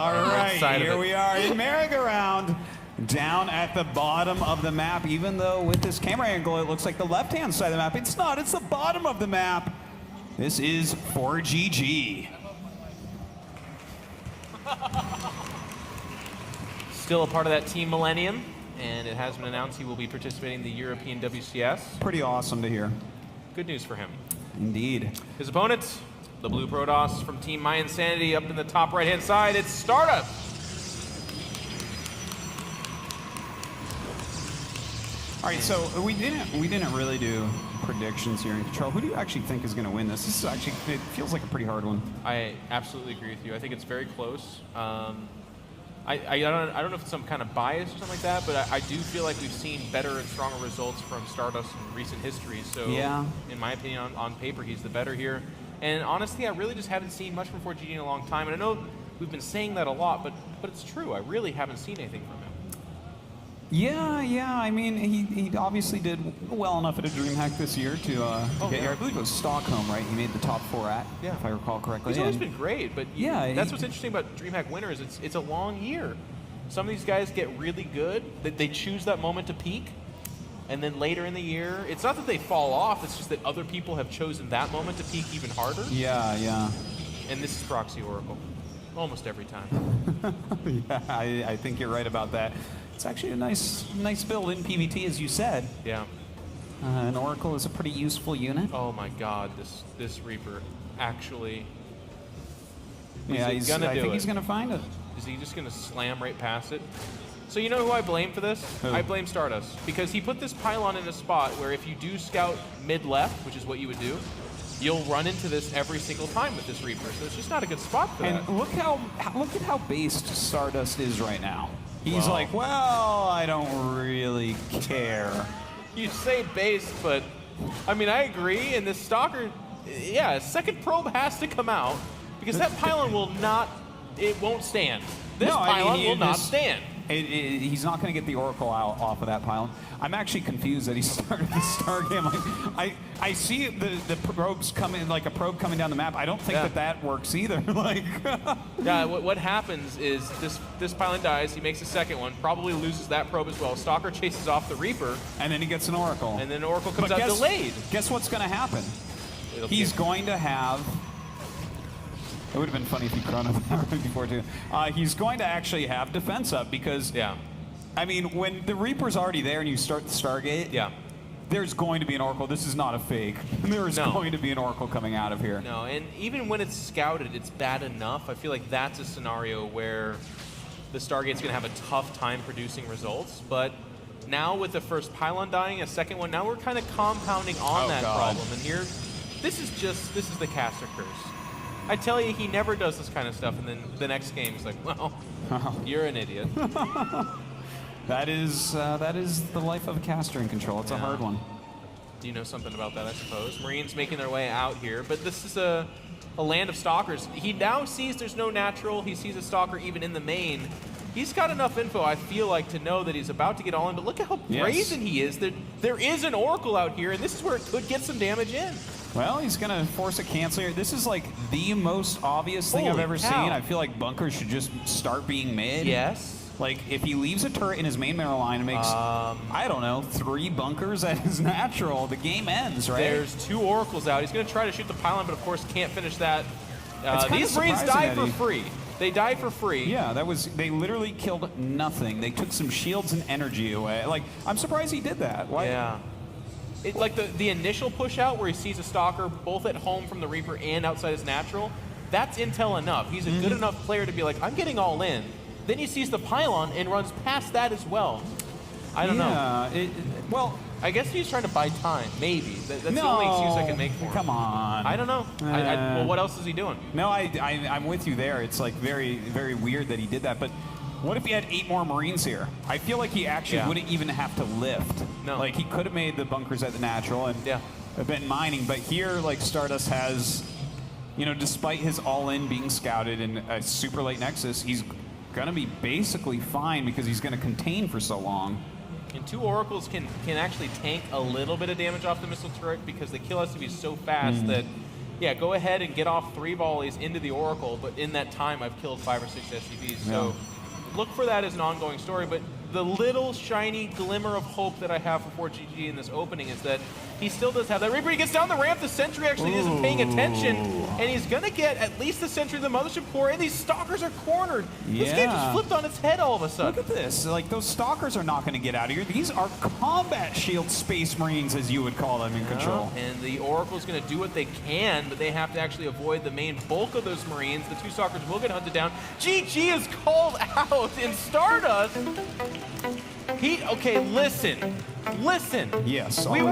All right, here we are in merry-go-round, down at the bottom of the map, even though with this camera angle, it looks like the left-hand side of the map. It's not, it's the bottom of the map. This is ForGG. Still a part of that Team Millennium, and it has been announced he will be participating in the European WCS. Pretty awesome to hear. Good news for him. Indeed. His opponent, the Blue Protoss from Team My Insanity, up in the top right-hand side, it's Stardust. All right, so we didn't really do predictions here in Control. Who do you actually think is going to win this? This is actually, it feels like a pretty hard one. I absolutely agree with you. I think it's very close. I don't know if it's some kind of bias or something like that, but I do feel like we've seen better and stronger results from Stardust in recent history. So, yeah, in my opinion, on paper, he's the better here. And honestly, I really just haven't seen much from ForGG in a long time. And I know we've been saying that a lot, but it's true. I really haven't seen anything from him. Yeah. I mean, he obviously did well enough at a DreamHack this year to get here. I believe it was Stockholm, right? He made the top 4 at, if I recall correctly. He's always been great, but yeah, that's what's interesting about DreamHack winners. It's a long year. Some of these guys get really good. They choose that moment to peak, and then later in the year, it's not that they fall off. It's just that other people have chosen that moment to peak even harder. Yeah. And this is Proxy Oracle, almost every time. Yeah, I think you're right about that. It's actually a nice build in PvT, as you said. Yeah. An Oracle is a pretty useful unit. Oh my God, this Reaper actually. Yeah, I think he's gonna find it. Is he just gonna slam right past it? So you know who I blame for this? Who? I blame Stardust, because he put this pylon in a spot where if you do scout mid-left, which is what you would do, you'll run into this every single time with this Reaper. So it's just not a good spot for that. And look at how based Stardust is right now. He's like, well, I don't really care. You say base, but I mean, I agree. And this Stalker, yeah, a second probe has to come out because that pylon will not, it won't stand. This pylon will not stand. He's not going to get the Oracle out off of that pylon. I'm actually confused that he started the Star game. Like, I see the probes coming, like a probe coming down the map. I don't think that works either. Like, yeah, what happens is this pylon dies. He makes a second one, probably loses that probe as well. Stalker chases off the Reaper, and then he gets an Oracle. And then Oracle comes out delayed. Guess what's going to happen? He's going to have. It would have been funny if he chrono that right before too. He's going to actually have defense up because, I mean, when the Reaper's already there and you start the Stargate, there's going to be an Oracle. This is not a fake. There is going to be an Oracle coming out of here. No, and even when it's scouted, it's bad enough. I feel like that's a scenario where the Stargate's going to have a tough time producing results. But now with the first pylon dying, a second one, now we're kind of compounding on that problem. And here, this is the caster curse. I tell you, he never does this kind of stuff, and then the next game is like, well, you're an idiot. That is the life of a caster in Control. It's a hard one. Do you know something about that, I suppose? Marines making their way out here, but this is a land of Stalkers. He now sees there's no natural. He sees a Stalker even in the main. He's got enough info, I feel like, to know that he's about to get all in, but look at how brazen he is. There is an Oracle out here, and this is where it could get some damage in. Well, he's going to force a cancel here. This is like the most obvious thing I've ever seen. I feel like bunkers should just start being mid. Yes. Like, if he leaves a turret in his main mirror line and makes, I don't know, 3 bunkers at his natural, the game ends, right? There's 2 Oracles out. He's going to try to shoot the pylon, but of course can't finish that. These Marines die for free. They die for free. Yeah, they literally killed nothing. They took some shields and energy away. Like, I'm surprised he did that. Why? Yeah. Like the initial push out where he sees a Stalker both at home from the Reaper and outside his natural, that's intel enough. He's a good enough player to be like, I'm getting all in. Then he sees the pylon and runs past that as well. I don't know. Well, I guess he's trying to buy time, maybe. That's the only excuse I can make for him. Come on. I don't know. Well, what else is he doing? No, I'm with you there. It's like very, very weird that he did that. But what if he had 8 more Marines here? I feel like he actually wouldn't even have to lift. No. Like, he could have made the bunkers at the natural and been mining. But here, like, Stardust has, you know, despite his all-in being scouted in a super late Nexus, he's going to be basically fine because he's going to contain for so long. And 2 Oracles can actually tank a little bit of damage off the missile turret because the kill has to be so fast that yeah, go ahead and get off 3 volleys into the Oracle, but in that time I've killed 5 or 6 SCVs. So look for that as an ongoing story, but the little shiny glimmer of hope that I have for ForGG in this opening is that he still does have that Reaper. He gets down the ramp, the Sentry actually isn't paying attention, and he's going to get at least the Sentry of the Mothership Core, and these Stalkers are cornered. This game just flipped on its head all of a sudden. Look at this. Like, those Stalkers are not going to get out of here. These are combat shield Space Marines, as you would call them, in control. And the Oracle's going to do what they can, but they have to actually avoid the main bulk of those Marines. The 2 Stalkers will get hunted down. GG is called out in Stardust. Okay, listen. Yes, We were